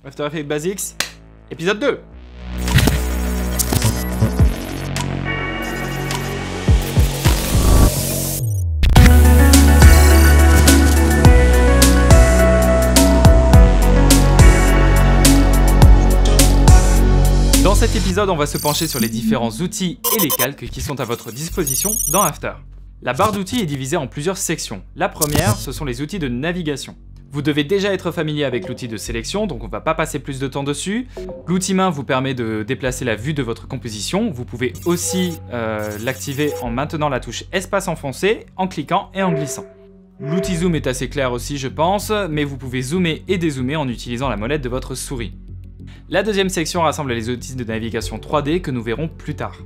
After Effects Basics, épisode 2. Dans cet épisode, on va se pencher sur les différents outils et les calques qui sont à votre disposition dans After. La barre d'outils est divisée en plusieurs sections. La première, ce sont les outils de navigation. Vous devez déjà être familier avec l'outil de sélection, donc on ne va pas passer plus de temps dessus. L'outil main vous permet de déplacer la vue de votre composition. Vous pouvez aussi l'activer en maintenant la touche espace enfoncé, en cliquant et en glissant. L'outil zoom est assez clair aussi, je pense, mais vous pouvez zoomer et dézoomer en utilisant la molette de votre souris. La deuxième section rassemble les outils de navigation 3D que nous verrons plus tard.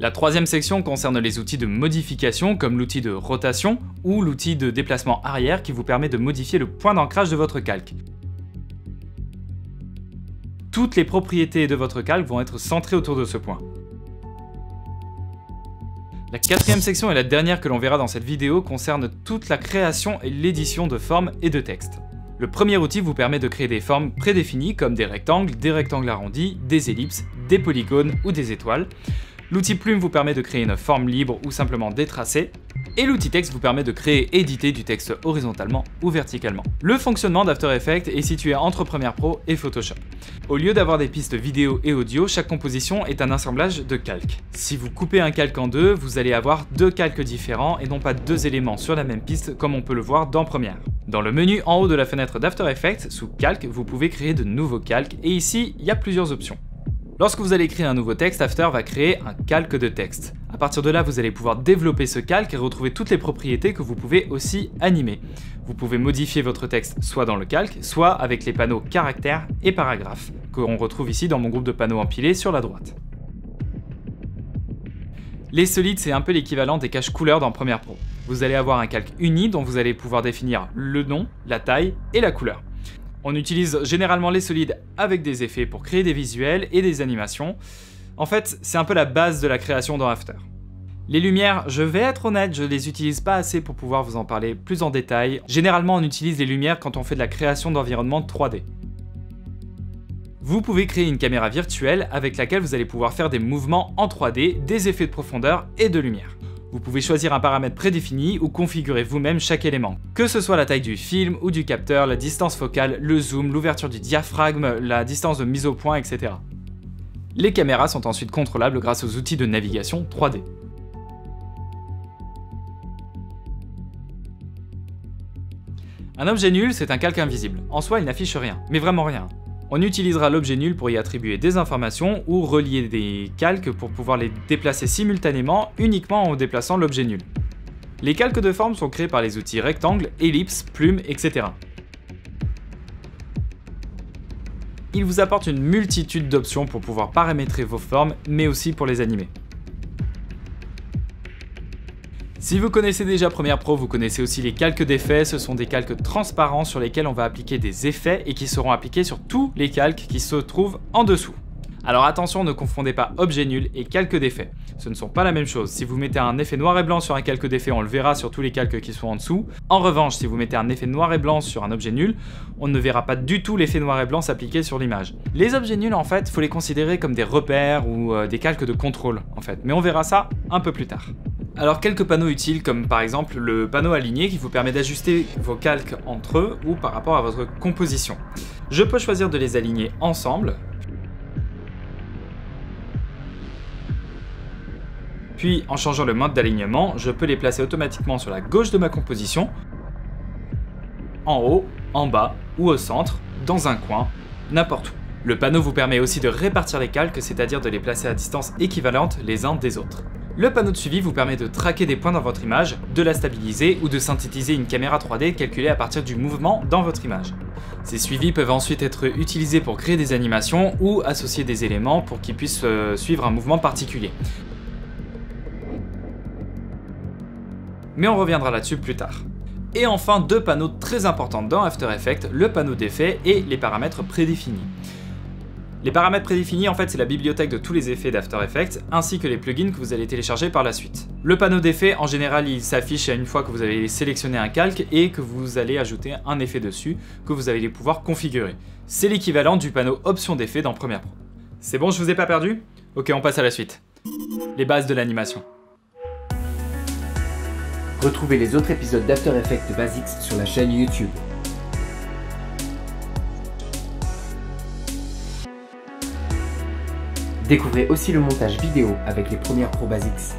La troisième section concerne les outils de modification comme l'outil de rotation ou l'outil de déplacement arrière qui vous permet de modifier le point d'ancrage de votre calque. Toutes les propriétés de votre calque vont être centrées autour de ce point. La quatrième section et la dernière que l'on verra dans cette vidéo concerne toute la création et l'édition de formes et de textes. Le premier outil vous permet de créer des formes prédéfinies comme des rectangles arrondis, des ellipses, des polygones ou des étoiles. L'outil plume vous permet de créer une forme libre ou simplement des tracés. Et l'outil texte vous permet de créer et éditer du texte horizontalement ou verticalement. Le fonctionnement d'After Effects est situé entre Premiere Pro et Photoshop. Au lieu d'avoir des pistes vidéo et audio, chaque composition est un assemblage de calques. Si vous coupez un calque en deux, vous allez avoir deux calques différents et non pas deux éléments sur la même piste comme on peut le voir dans Premiere. Dans le menu en haut de la fenêtre d'After Effects, sous Calque, vous pouvez créer de nouveaux calques et ici, il y a plusieurs options. Lorsque vous allez créer un nouveau texte, After va créer un calque de texte. À partir de là, vous allez pouvoir développer ce calque et retrouver toutes les propriétés que vous pouvez aussi animer. Vous pouvez modifier votre texte soit dans le calque, soit avec les panneaux caractères et paragraphes, que l'on retrouve ici dans mon groupe de panneaux empilés sur la droite. Les solides, c'est un peu l'équivalent des caches couleurs dans Premiere Pro. Vous allez avoir un calque uni dont vous allez pouvoir définir le nom, la taille et la couleur. On utilise généralement les solides avec des effets pour créer des visuels et des animations. En fait, c'est un peu la base de la création dans After. Les lumières, je vais être honnête, je les utilise pas assez pour pouvoir vous en parler plus en détail. Généralement, on utilise les lumières quand on fait de la création d'environnements 3D. Vous pouvez créer une caméra virtuelle avec laquelle vous allez pouvoir faire des mouvements en 3D, des effets de profondeur et de lumière. Vous pouvez choisir un paramètre prédéfini ou configurer vous-même chaque élément. Que ce soit la taille du film ou du capteur, la distance focale, le zoom, l'ouverture du diaphragme, la distance de mise au point, etc. Les caméras sont ensuite contrôlables grâce aux outils de navigation 3D. Un objet nul, c'est un calque invisible. En soi, il n'affiche rien, mais vraiment rien. On utilisera l'objet nul pour y attribuer des informations ou relier des calques pour pouvoir les déplacer simultanément uniquement en déplaçant l'objet nul. Les calques de forme sont créés par les outils rectangle, ellipse, plume, etc. Ils vous apportent une multitude d'options pour pouvoir paramétrer vos formes, mais aussi pour les animer. Si vous connaissez déjà Premiere Pro, vous connaissez aussi les calques d'effets. Ce sont des calques transparents sur lesquels on va appliquer des effets et qui seront appliqués sur tous les calques qui se trouvent en dessous. Alors attention, ne confondez pas objet nul et calque d'effet. Ce ne sont pas la même chose. Si vous mettez un effet noir et blanc sur un calque d'effet, on le verra sur tous les calques qui sont en dessous. En revanche, si vous mettez un effet noir et blanc sur un objet nul, on ne verra pas du tout l'effet noir et blanc s'appliquer sur l'image. Les objets nuls, en fait, faut les considérer comme des repères ou des calques de contrôle, en fait. Mais on verra ça un peu plus tard. Alors quelques panneaux utiles comme par exemple le panneau aligné qui vous permet d'ajuster vos calques entre eux ou par rapport à votre composition. Je peux choisir de les aligner ensemble. Puis en changeant le mode d'alignement, je peux les placer automatiquement sur la gauche de ma composition, en haut, en bas ou au centre, dans un coin, n'importe où. Le panneau vous permet aussi de répartir les calques, c'est-à-dire de les placer à distance équivalente les uns des autres. Le panneau de suivi vous permet de traquer des points dans votre image, de la stabiliser ou de synthétiser une caméra 3D calculée à partir du mouvement dans votre image. Ces suivis peuvent ensuite être utilisés pour créer des animations ou associer des éléments pour qu'ils puissent suivre un mouvement particulier. Mais on reviendra là-dessus plus tard. Et enfin, deux panneaux très importants dans After Effects, le panneau d'effet et les paramètres prédéfinis. Les paramètres prédéfinis, en fait, c'est la bibliothèque de tous les effets d'After Effects, ainsi que les plugins que vous allez télécharger par la suite. Le panneau d'effets, en général, il s'affiche une fois que vous avez sélectionné un calque et que vous allez ajouter un effet dessus, que vous allez pouvoir configurer. C'est l'équivalent du panneau options d'effets dans Premiere Pro. C'est bon, je vous ai pas perdu? Ok, on passe à la suite. Les bases de l'animation. Retrouvez les autres épisodes d'After Effects Basics sur la chaîne YouTube. Découvrez aussi le montage vidéo avec les Premiere Pro Basics.